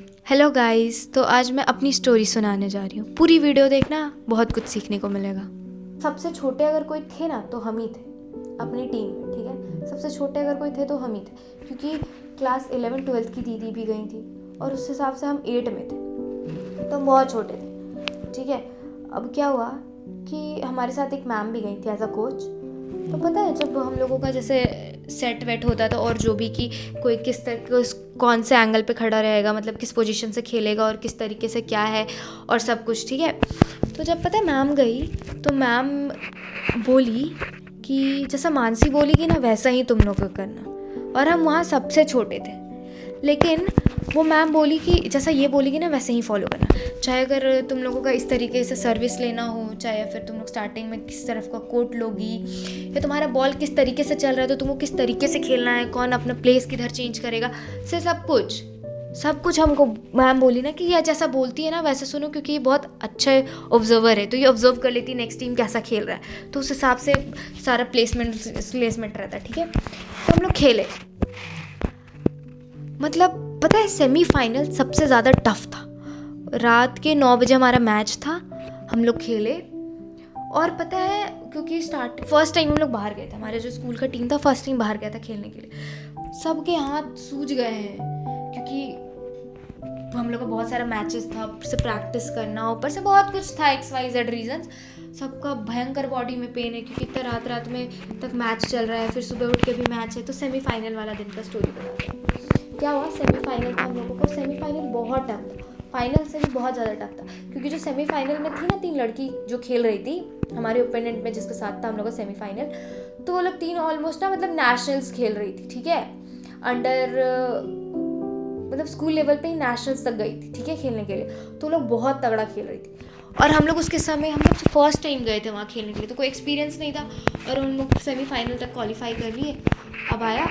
Hello guys, तो आज मैं अपनी स्टोरी सुनाने जा रही हूँ। पूरी वीडियो देखना, बहुत कुछ सीखने को मिलेगा। सबसे छोटे अगर कोई थे ना तो हम ही थे अपनी टीम में, ठीक है। सबसे छोटे अगर कोई थे तो हम ही थे, क्योंकि क्लास 11-12 की दीदी भी गई थी और उस हिसाब से हम 8 में थे, तो हम बहुत छोटे थे, ठीक है। अब क्या हुआ कि हमारे साथ एक मैम भी गई थी एज अ कोच। तो पता है, जब हम लोगों का जैसे सेट वेट होता था और जो भी कि कोई किस तरह कौन से एंगल पे खड़ा रहेगा, मतलब किस पोजीशन से खेलेगा और किस तरीके से क्या है और सब कुछ, ठीक है। तो जब पता है मैम गई तो मैम बोली कि जैसा मानसी बोली कि ना वैसा ही तुम लोग को करना, और हम वहाँ सबसे छोटे थे। लेकिन वो मैम बोली कि जैसा ये बोली कि ना वैसे ही फॉलो करना, चाहे अगर तुम लोगों का इस तरीके से सर्विस लेना हो, चाहे फिर तुम लोग स्टार्टिंग में किस तरफ का कोर्ट लोगी, या तुम्हारा बॉल किस तरीके से चल रहा है तो तुमको किस तरीके से खेलना है, कौन अपना प्लेस किधर चेंज करेगा, से सब कुछ हमको मैम बोली ना कि ये जैसा बोलती है ना वैसे सुनो, क्योंकि ये बहुत अच्छा ऑब्जर्वर है, तो ये ऑब्जर्व कर लेती है नेक्स्ट टीम कैसा खेल रहा है, तो उस हिसाब से सारा प्लेसमेंट रहता है, ठीक है। तो हम लोग खेले, मतलब पता है सेमीफाइनल सबसे ज़्यादा टफ था। रात के 9 बजे हमारा मैच था, हम लोग खेले। और पता है, क्योंकि फर्स्ट टाइम हम लोग बाहर गए थे, हमारे जो स्कूल का टीम था फर्स्ट टाइम बाहर गया था खेलने के लिए। सबके हाथ सूज गए हैं, क्योंकि हम लोग का बहुत सारा मैचेस था, ऊपर से प्रैक्टिस करना, ऊपर से बहुत कुछ था, XYZ रीजंस। सबका भयंकर बॉडी में पेन है, क्योंकि इतना रात में तक मैच चल रहा है, फिर सुबह उठ के भी मैच है। तो सेमीफाइनल वाला दिन का स्टोरी बताते हैं। क्या हुआ, सेमीफाइनल था हम लोगों को। सेमीफाइनल बहुत टफ था, फाइनल से भी बहुत ज़्यादा टफ था, क्योंकि जो सेमीफाइनल में थी ना 3 लड़की जो खेल रही थी हमारे ओपोनेंट में, जिसके साथ था हम लोग का सेमीफाइनल, तो वो लोग 3 ऑलमोस्ट ना मतलब नेशनल्स खेल रही थी, ठीक है। अंडर मतलब स्कूल लेवल पे ही नेशनल्स तक गई थी, ठीक है, खेलने के लिए। तो लोग बहुत तगड़ा खेल रही थी, और हम लोग उसके समय हम लोग फर्स्ट टाइम गए थे वहाँ खेलने के लिए, तो कोई एक्सपीरियंस नहीं था, और हम लोग सेमीफाइनल तक क्वालिफाई कर लिए। अब आया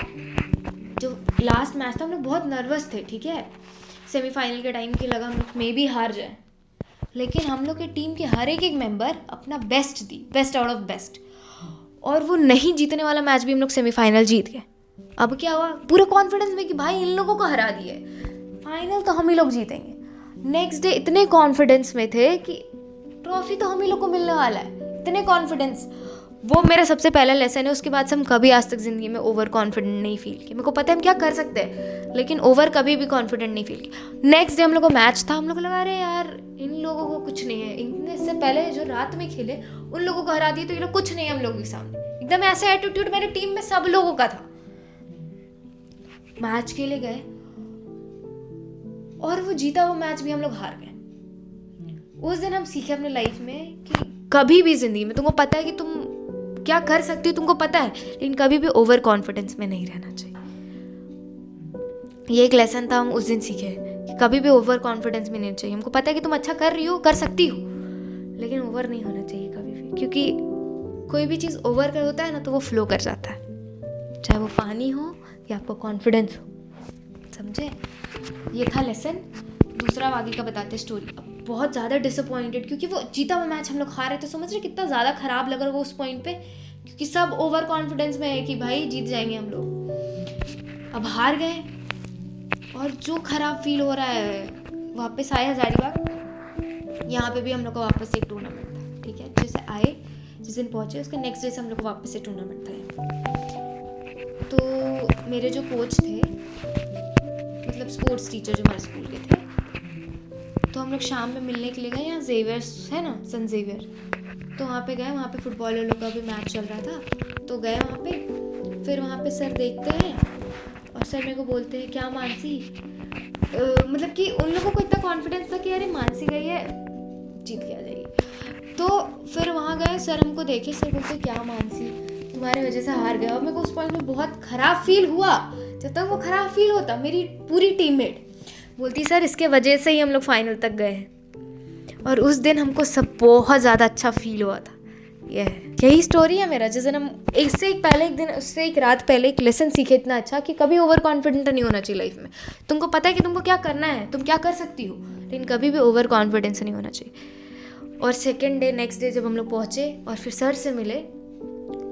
जो लास्ट मैच था, हम लोग बहुत नर्वस थे, ठीक है। सेमीफाइनल के टाइम की लगा हम लोग मे भी हार जाए, लेकिन हम लोग के टीम के हर एक मेंबर अपना best the, best out of best, और वो नहीं जीतने वाला मैच भी हम लोग सेमीफाइनल जीत गए। अब क्या हुआ, पूरे कॉन्फिडेंस में कि भाई इन लोगों को हरा दिए, फाइनल तो हम ही लोग जीतेंगे। नेक्स्ट डे इतने कॉन्फिडेंस में थे कि ट्रॉफी तो हम ही लोग को मिलने वाला है, इतने कॉन्फिडेंस। वो मेरा सबसे पहला लेसन है, उसके बाद से हम कभी आज तक ज़िंदगी में ओवर कॉन्फिडेंट नहीं फील किया। मेरे को पता है हम क्या कर सकते हैं, लेकिन ओवर कभी भी कॉन्फिडेंट नहीं फील किया। नेक्स्ट डे हम लोग को मैच था, हम लोग को लगा अरे यार इन लोगों को कुछ नहीं है, इनने से पहले जो रात में खेले उन लोगों को हरा दिए, तो ये लोग कुछ नहीं है हम लोगों के सामने। एकदम ऐसा एटीट्यूड मेरे टीम में सब लोगों का था। मैच खेले गए और वो जीता वो मैच भी हम लोग हार गए। उस दिन हम सीखे अपने लाइफ में कि कभी भी जिंदगी में तुमको पता है कि तुम क्या कर सकती हो, तुमको पता है, लेकिन कभी भी ओवर कॉन्फिडेंस में नहीं रहना चाहिए। ये एक लेसन था, हम उस दिन सीखे कि कभी भी ओवर कॉन्फिडेंस में नहीं चाहिए। हमको पता है कि तुम अच्छा कर रही हो, कर सकती हो, लेकिन ओवर नहीं होना चाहिए कभी भी, क्योंकि कोई भी चीज़ ओवर कर होता है ना तो वो फ्लो कर जाता है, चाहे वो पानी हो या आपको कॉन्फिडेंस हो, समझे। ये था लेसन। दूसरा आगे का बताते स्टोरी। बहुत ज़्यादा डिसअपॉइंटेड, क्योंकि वो जीता हुआ मैच हम लोग हारे थे। समझ रहे कितना ज़्यादा ख़राब लग रहा है वो उस पॉइंट पे, क्योंकि सब ओवर कॉन्फिडेंस में है कि भाई जीत जाएंगे हम लोग। अब हार गए और जो ख़राब फील हो रहा है, वापस आए हज़ारीबाग। यहाँ पे भी हम लोग का वापस से एक टूर्नामेंट था, ठीक है। जैसे आए, जिस दिन पहुँचे उसके नेक्स्ट डे से हम लोग को वापस से टूर्नामेंट था। तो मेरे जो कोच थे, मतलब स्पोर्ट्स टीचर जो हमारे स्कूल के थे, तो हम लोग शाम में मिलने के लिए गए। यहाँ जेवियर है ना, सन जेवियर, तो वहाँ पे गए। वहाँ पे फुटबॉल वालों का भी मैच चल रहा था, तो गए वहाँ पे। फिर वहाँ पे सर देखते हैं और सर मेरे को बोलते हैं क्या मानसी, मतलब कि उन लोगों को इतना कॉन्फिडेंस था कि अरे मानसी गई है, जीत के आ जाएगी। तो फिर वहाँ गए, सर हमको देखे, सर बोलते क्या मानसी तुम्हारी वजह से हार गया। और मेरे को उस पॉइंट में बहुत ख़राब फील हुआ। जब तक वो ख़राब फील होता, मेरी पूरी टीममेट बोलती सर इसके वजह से ही हम लोग फाइनल तक गए हैं। और उस दिन हमको सब बहुत ज़्यादा अच्छा फील हुआ था। यही स्टोरी है मेरा। जिस दिन हम इससे एक रात पहले एक लेसन सीखे इतना अच्छा कि कभी ओवर कॉन्फिडेंट नहीं होना चाहिए लाइफ में। तुमको पता है कि तुमको क्या करना है, तुम क्या कर सकती हो, लेकिन कभी भी ओवर कॉन्फिडेंस नहीं होना चाहिए। और सेकेंड डे, नेक्स्ट डे जब हम लोग पहुँचे और फिर सर से मिले,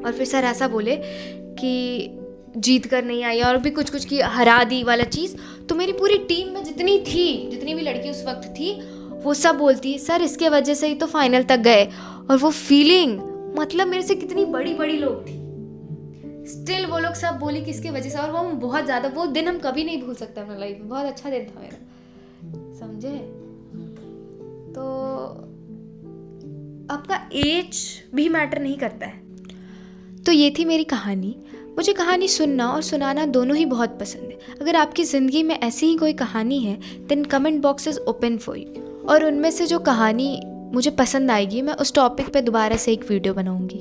और फिर सर ऐसा बोले कि जीत कर नहीं आई और भी कुछ की हरा दी वाला चीज़, तो मेरी पूरी टीम में जितनी भी लड़की उस वक्त थी, वो सब बोलती है सर इसके वजह से ही तो फाइनल तक गए। और वो फीलिंग, मतलब मेरे से कितनी बड़ी बड़ी लोग थी, स्टिल वो लोग सब बोले कि इसके वजह से। और वो बहुत ज़्यादा, वो दिन हम कभी नहीं भूल सकते अपने लाइफ में, बहुत अच्छा दिन था मेरा, समझे। तो आपका एज भी मैटर नहीं करता है। तो ये थी मेरी कहानी। मुझे कहानी सुनना और सुनाना दोनों ही बहुत पसंद है। अगर आपकी ज़िंदगी में ऐसी ही कोई कहानी है, then comment box is open for you. और उनमें से जो कहानी मुझे पसंद आएगी, मैं उस टॉपिक पे दोबारा से एक वीडियो बनाऊंगी।